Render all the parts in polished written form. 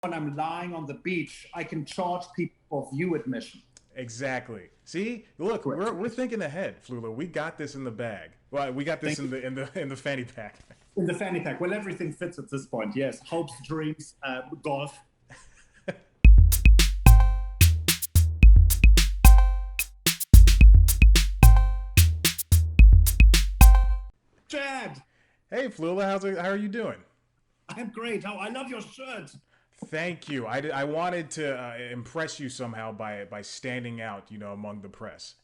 when I'm lying on the beach, I can charge people for view admission. Exactly. See, look, Correct. we're thinking ahead, Flula. We got this in the bag. Well, we got this Thank in you. the fanny pack. In the fanny pack. Well, everything fits at this point. Yes. Hopes, dreams, golf. Chad, Hey, Flula, how are you doing? I'm great. How I love your shirt. Thank you. I wanted to impress you somehow by standing out, among the press.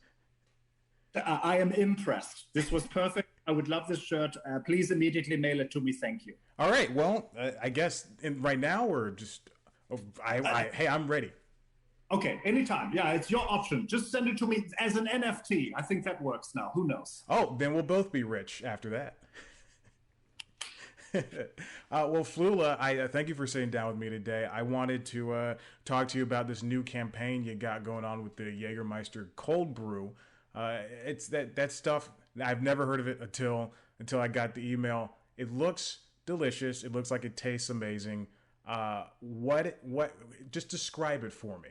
I am impressed. This was perfect. I would love this shirt. Please immediately mail it to me. Thank you. All right. Well, I guess right now we're just. Oh, Uh, hey, I'm ready. okay, anytime. Yeah, it's your option. Just send it to me as an NFT. I think that works now. Who knows? Oh, then we'll both be rich after that. Well, Flula, I thank you for sitting down with me today. I wanted to talk to you about this new campaign you got going on with the Jägermeister Cold Brew. It's that stuff. I've never heard of it until I got the email. It looks delicious. It looks like it tastes amazing. What? Just describe it for me.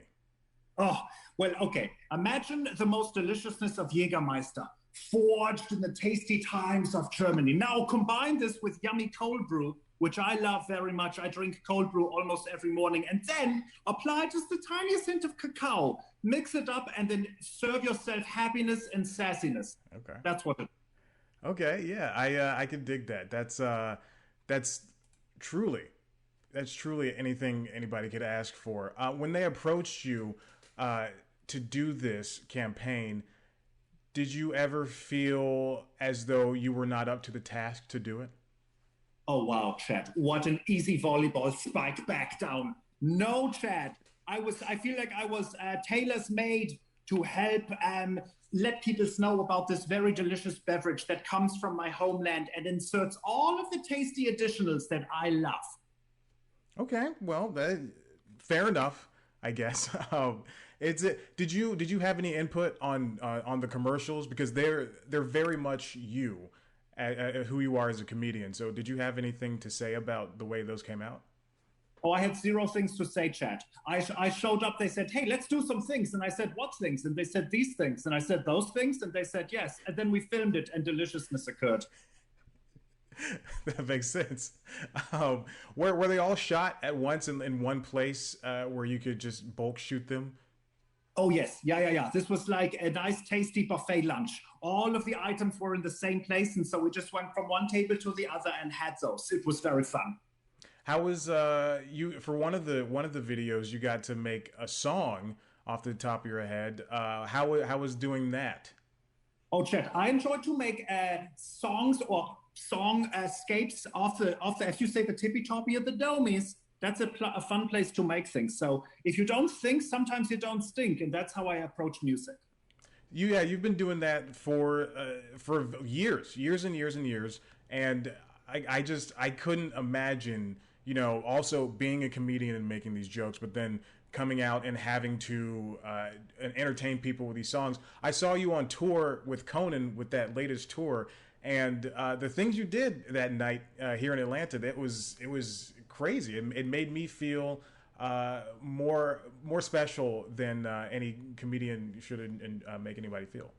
Oh, well, okay. Imagine the most deliciousness of Jägermeister, forged in the tasty times of Germany. Now combine this with yummy cold brew, which I love very much. I drink cold brew almost every morning. And then apply just the tiniest hint of cacao. Mix it up and then serve yourself happiness and sassiness. Okay. That's what it. Okay. Yeah. I can dig that. That's truly that's truly anything anybody could ask for. When they approached you uh, to do this campaign, did you ever feel as though you were not up to the task to do it? Oh wow, Chad! What an easy volleyball spike back down. No, Chad. I feel like I was tailor's made to help let people know about this very delicious beverage that comes from my homeland and inserts all of the tasty additionals that I love. Okay, well, fair enough, I guess. Did you have any input on the commercials because they're very much you, who you are as a comedian. So did you have anything to say about the way those came out? Oh, I had zero things to say, Chad. I showed up. They said, "Hey, let's do some things," and I said, "What things?" And they said, "These things," and I said, "Those things," and they said, "Yes." And then we filmed it, and deliciousness occurred. That makes sense. Um, were they all shot at once in one place where you could just bulk shoot them? Oh yes, yeah, yeah, yeah. This was like a nice, tasty buffet lunch. All of the items were in the same place, and so we just went from one table to the other and had those. It was very fun. How was you for one of the videos you got to make a song off the top of your head? How was doing that? Oh, Chet, I enjoy to make songs or song scapes of the, as you say, the tippy toppy of the domies. That's a fun place to make things. So if you don't think, sometimes you don't stink, and that's how I approach music. You've been doing that for years and years and years, and I couldn't imagine also being a comedian and making these jokes, but then coming out and having to entertain people with these songs. I saw you on tour with Conan with that latest tour, and the things you did that night here in Atlanta, it was crazy. It made me feel more special than any comedian should make anybody feel.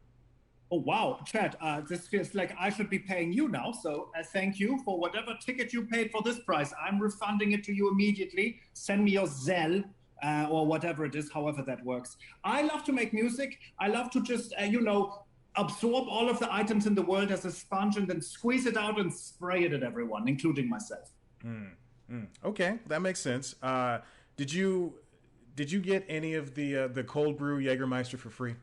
Oh wow, Chad, this feels like I should be paying you now. So thank you for whatever ticket you paid for this price. I'm refunding it to you immediately. Send me your Zelle or whatever it is, however that works. I love to make music. I love to just, absorb all of the items in the world as a sponge and then squeeze it out and spray it at everyone, including myself. Okay, that makes sense. Did you get any of the cold brew Jägermeister for free?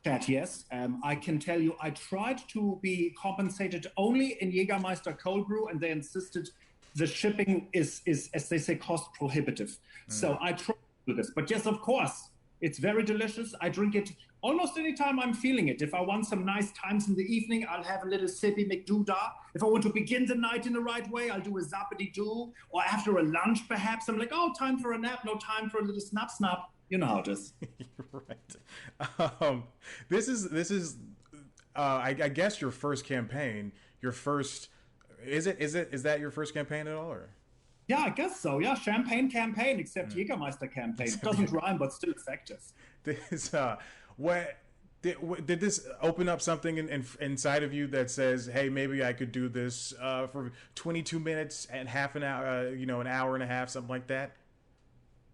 Chad, yes. I can tell you, I tried to be compensated only in Jägermeister Cold Brew, and they insisted the shipping is as they say, cost prohibitive. So I tried to do this. But yes, of course, it's very delicious. I drink it almost anytime I'm feeling it. If I want some nice times in the evening, I'll have a little sippy McDoodah. If I want to begin the night in the right way, I'll do a zappity doo. Or after a lunch, perhaps, I'm like, oh, time for a nap, no time for a little snap snap. You know how it is. Right. This is I guess your first campaign. Your first is that your first campaign at all or? Yeah, I guess so. Yeah, champagne campaign, except Jägermeister campaign. Doesn't rhyme, but still effective. This what did this open up something inside of you that says, hey, maybe I could do this for 22 minutes and half an hour, an hour and a half, something like that?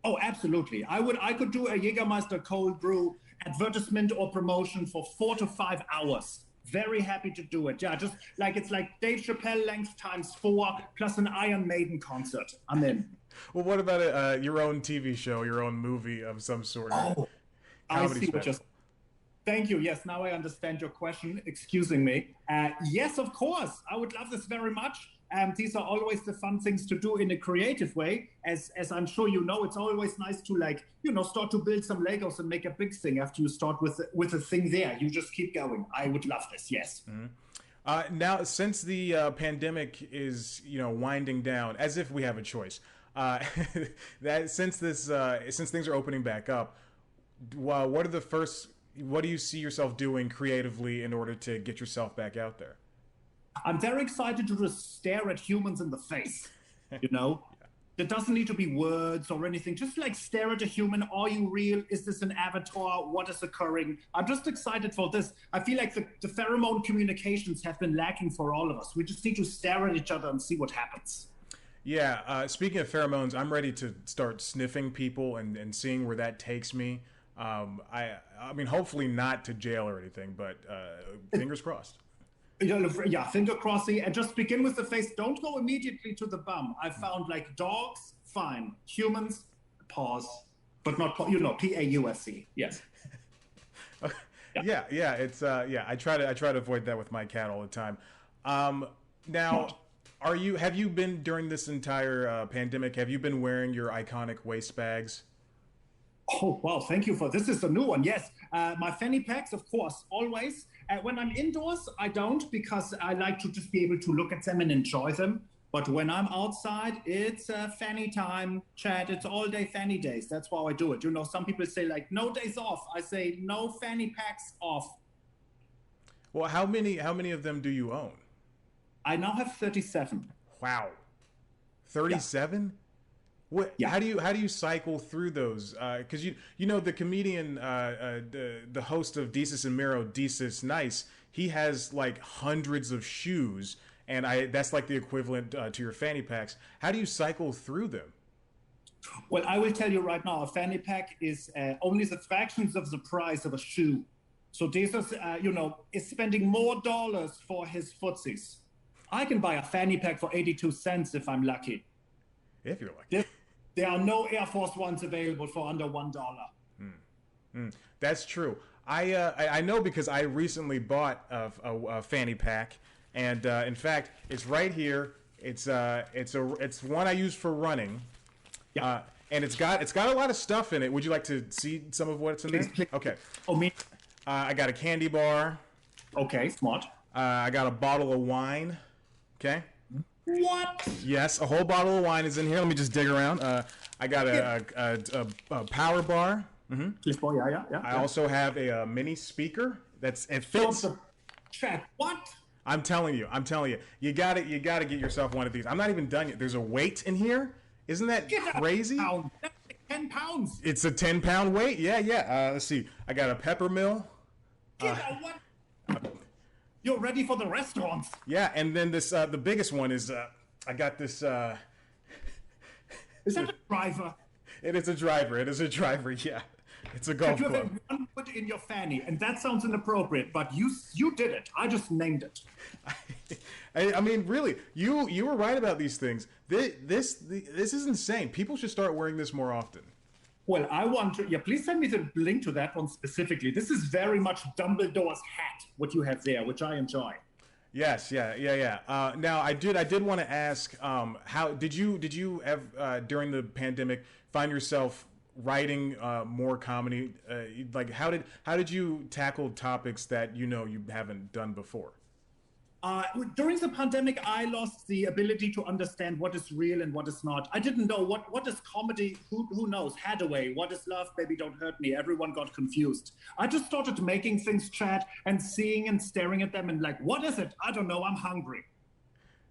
Oh, absolutely. I could do a Jägermeister Cold Brew advertisement or promotion for 4 to 5 hours. Very happy to do it. Yeah, just like it's like Dave Chappelle length times 4 plus an Iron Maiden concert. I'm in. Well, what about your own TV show, your own movie of some sort? Oh, I see what you're. Thank you. Yes, now I understand your question. Excusing me. Yes, of course. I would love this very much. These are always the fun things to do in a creative way. As I'm sure you know, it's always nice to start to build some Legos and make a big thing after you start with a thing there. You just keep going. I would love this. Yes. Mm-hmm. Now, since the pandemic is winding down, as if we have a choice, that since things are opening back up, what do you see yourself doing creatively in order to get yourself back out there? I'm very excited to just stare at humans in the face, Yeah. There doesn't need to be words or anything. Just like stare at a human. Are you real? Is this an avatar? What is occurring? I'm just excited for this. I feel like the pheromone communications have been lacking for all of us. We just need to stare at each other and see what happens. Yeah. Speaking of pheromones, I'm ready to start sniffing people and seeing where that takes me. I mean, hopefully not to jail or anything, but fingers crossed. Yeah, finger crossing, and just begin with the face. Don't go immediately to the bum. I found like dogs, fine. Humans, pause, but not PAUSE. Yes. Yeah. It's I try to avoid that with my cat all the time. Now, have you been during this entire pandemic? Have you been wearing your iconic waist bags? Oh, wow. Thank you for this. Is a new one. Yes. My fanny packs, of course, always. When I'm indoors, I don't, because I like to just be able to look at them and enjoy them. But when I'm outside, it's fanny time, Chad. It's all day fanny days. That's why I do it. Some people say like no days off. I say no fanny packs off. Well, how many of them do you own? I now have 37. Wow. 37? Yeah. What? Yeah. How do you cycle through those? Because the comedian, the host of Desus and Mero, Desus Nice, he has like hundreds of shoes, and that's like the equivalent to your fanny packs. How do you cycle through them? Well, I will tell you right now, a fanny pack is only the fractions of the price of a shoe. So Desus, is spending more dollars for his footsies. I can buy a fanny pack for 82 cents if I'm lucky. If you're lucky. There are no Air Force Ones available for under $1. That's true. I know because I recently bought a fanny pack, and in fact, it's right here. It's one I use for running. Yeah. And it's got a lot of stuff in it. Would you like to see some of what's in there? Please. Okay. Oh, me. I got a candy bar. Okay, smart. I got a bottle of wine. Okay. What? Yes, a whole bottle of wine is in here. Let me just dig around. I got a power bar. Mm-hmm. Yeah. I also have a mini speaker. It fits. Chat. What? I'm telling you. You got to get yourself one of these. I'm not even done yet. There's a weight in here. Isn't that crazy? That's like 10 pounds. It's a 10-pound weight. Yeah. Let's see. I got a peppermill. What? You're ready for the restaurants. Yeah, and then this the biggest one is I got this. Is that a driver? It is a driver. Yeah, it's a golf club. You have one foot in your fanny, and that sounds inappropriate, but you did it. I just named it. I mean, really, you were right about these things. This is insane. People should start wearing this more often. Well, I want to. Yeah, please send me the link to that one specifically. This is very much Dumbledore's hat, what you have there, which I enjoy. Yes, yeah. Now, I did want to ask, how did you have during the pandemic find yourself writing more comedy? Like, how did you tackle topics that you haven't done before? During the pandemic, I lost the ability to understand what is real and what is not. I didn't know what is comedy. Who knows? Hathaway. What is love? Baby, don't hurt me. Everyone got confused. I just started making things chat and seeing and staring at them and like, what is it? I don't know. I'm hungry.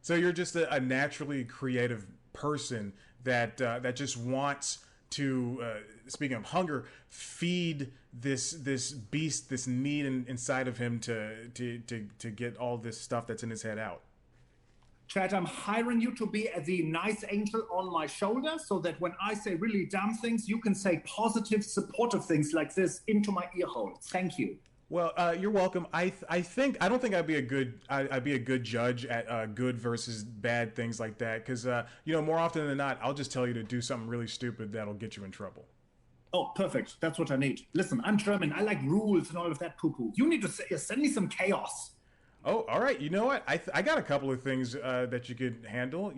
So you're just a naturally creative person that that just wants to, speaking of hunger, feed this beast, this need inside of him to get all this stuff that's in his head out. Chad, I'm hiring you to be the nice angel on my shoulder so that when I say really dumb things, you can say positive, supportive things like this into my ear hole. Thank you. Well, you're welcome. I don't think I'd be a good judge at good versus bad things like that, because more often than not, I'll just tell you to do something really stupid that'll get you in trouble. Oh, perfect. That's what I need. Listen, I'm German. I like rules and all of that poo-poo. You need to send me some chaos. Oh, all right. You know what? I got a couple of things that you could handle.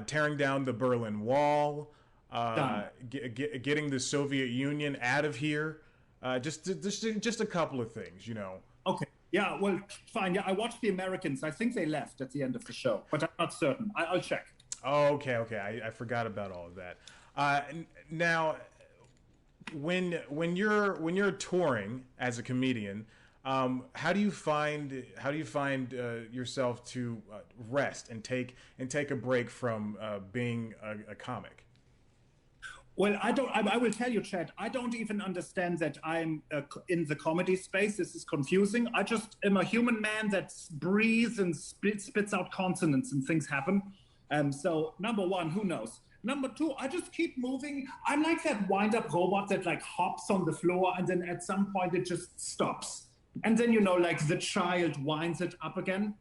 Tearing down the Berlin Wall, getting the Soviet Union out of here. Just a couple of things. Okay. Yeah. Well, fine. Yeah, I watched the Americans. I think they left at the end of the show, but I'm not certain. I'll check. Oh, okay. I forgot about all of that. Now, when you're touring as a comedian. How do you find yourself to rest and take a break from being a comic? Well, I will tell you, Chad. I don't even understand that I'm in the comedy space. This is confusing. I just am a human man that breathes and spits out consonants, and things happen. So number one, who knows? Number two, I just keep moving. I'm like that wind-up robot that like hops on the floor, and then at some point it just stops. And then, like the child winds it up again.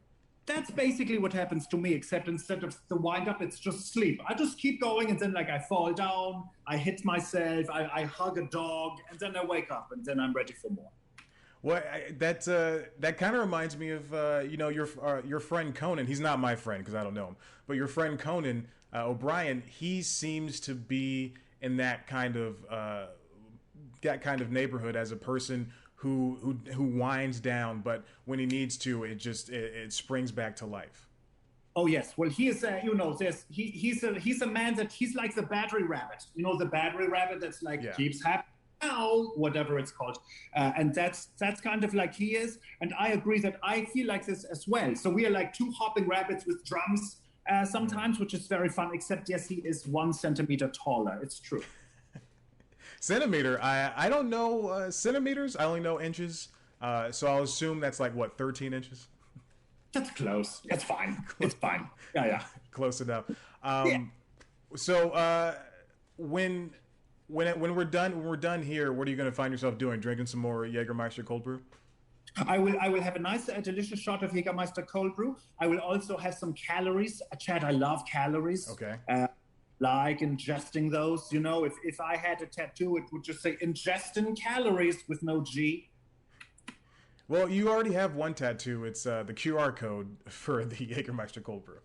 That's basically what happens to me, except instead of the wind up, it's just sleep. I just keep going, and then I fall down, I hit myself, I hug a dog, and then I wake up, and then I'm ready for more. Well, that kind of reminds me of your friend Conan. He's not my friend because I don't know him, but your friend Conan O'Brien. He seems to be in that kind of neighborhood as a person who winds down, but when he needs to, it springs back to life. Oh yes, well he is. He's a man that he's like the battery rabbit. The battery rabbit that's keeps happening. Whatever it's called, and that's kind of like he is. And I agree that I feel like this as well. So we are like two hopping rabbits with drums sometimes, which is very fun. Except yes, he is 1 centimeter taller. It's true. Centimeter. I don't know centimeters. I only know inches. So I'll assume that's like what, 13 inches. That's close. It's fine. It's fine. Yeah. Close enough. So when we're done here, what are you going to find yourself doing? Drinking some more Jägermeister Cold Brew? I will have a nice, delicious shot of Jägermeister Cold Brew. I will also have some calories. Chad, I love calories. Okay. Like ingesting those, if I had a tattoo, it would just say ingesting calories with no G. Well, you already have one tattoo. It's the QR code for the Jägermeister Cold Brew.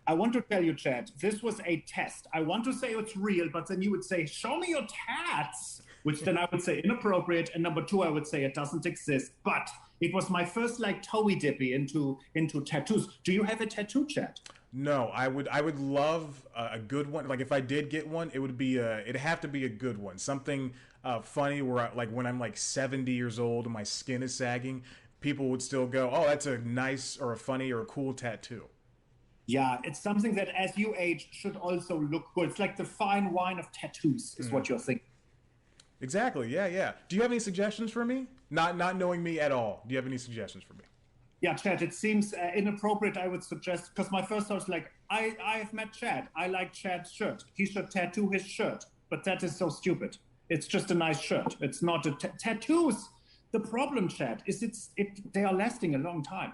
I want to tell you, Chad, this was a test. I want to say it's real, but then you would say, show me your tats, which then I would say inappropriate. And number two, I would say it doesn't exist. But it was my first toey dippy into tattoos. Do you have a tattoo, Chad? No, I would love a good one. Like if I did get one, it'd have to be a good one. Something funny where when I'm 70 years old and my skin is sagging, people would still go, oh, that's a nice or a funny or a cool tattoo. Yeah, it's something that as you age should also look good. It's like the fine wine of tattoos is what you're thinking. Exactly. Yeah. Do you have any suggestions for me? Not knowing me at all. Do you have any suggestions for me? Yeah, Chad, it seems inappropriate, I would suggest, because my first thought was I have met Chad. I like Chad's shirt. He should tattoo his shirt. But that is so stupid. It's just a nice shirt. It's not a tattoos. The problem, Chad, is they are lasting a long time.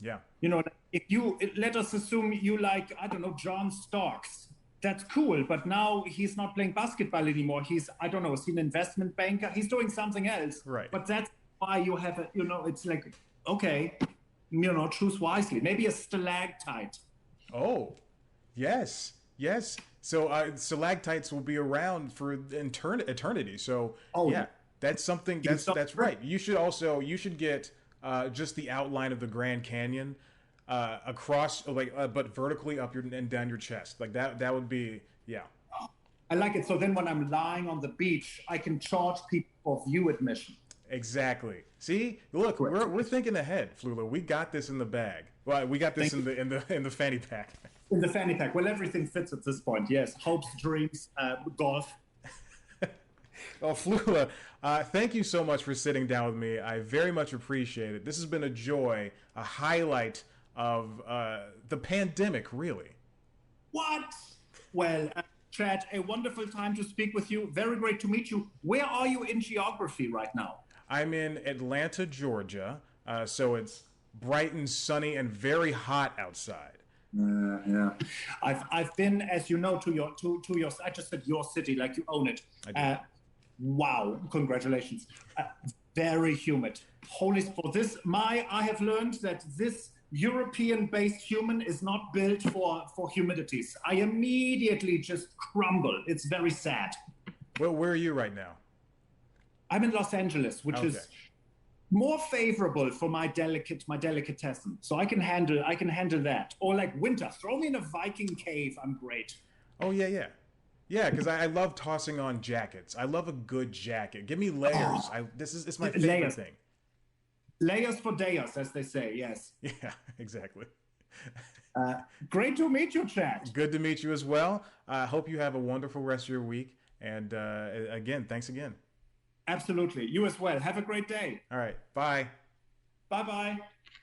Yeah. Let us assume you like, I don't know, John Starks. That's cool, but now he's not playing basketball anymore. He's, I don't know, is he an investment banker? He's doing something else. Right. But that's why you have it's like, okay, choose wisely. Maybe a stalactite. Oh, yes. So stalactites will be around for eternity. So yeah, that's something. That's right. You should get just the outline of the Grand Canyon across, but vertically up and down your chest. Like that would be, yeah. I like it. So then when I'm lying on the beach, I can charge people for view admission. Exactly. See, look, we're thinking ahead, Flula. We got this in the bag. Well, we got this in the fanny pack. In the fanny pack. Well, everything fits at this point. Yes, hopes, dreams, golf. Well, Flula, thank you so much for sitting down with me. I very much appreciate it. This has been a joy, a highlight of the pandemic, really. What? Well, Chad, a wonderful time to speak with you. Very great to meet you. Where are you in geography right now? I'm in Atlanta, Georgia, so it's bright and sunny and very hot outside. Yeah. I've been, as you know, to your I just said your city, like you own it. Wow, congratulations. Very humid. Holy for this, I have learned that this European-based human is not built for humidities. I immediately just crumble. It's very sad. Well, where are you right now? I'm in Los Angeles, which is more favorable for my delicatessen. So I can handle that. Or like winter, throw me in a Viking cave. I'm great. Oh yeah, because I love tossing on jackets. I love a good jacket. Give me layers. It's my favorite thing. Layers for days, as they say. Yes. Yeah, exactly. Great to meet you, Chad. Good to meet you as well. I hope you have a wonderful rest of your week. And again, thanks again. Absolutely. You as well. Have a great day. All right. Bye. Bye-bye.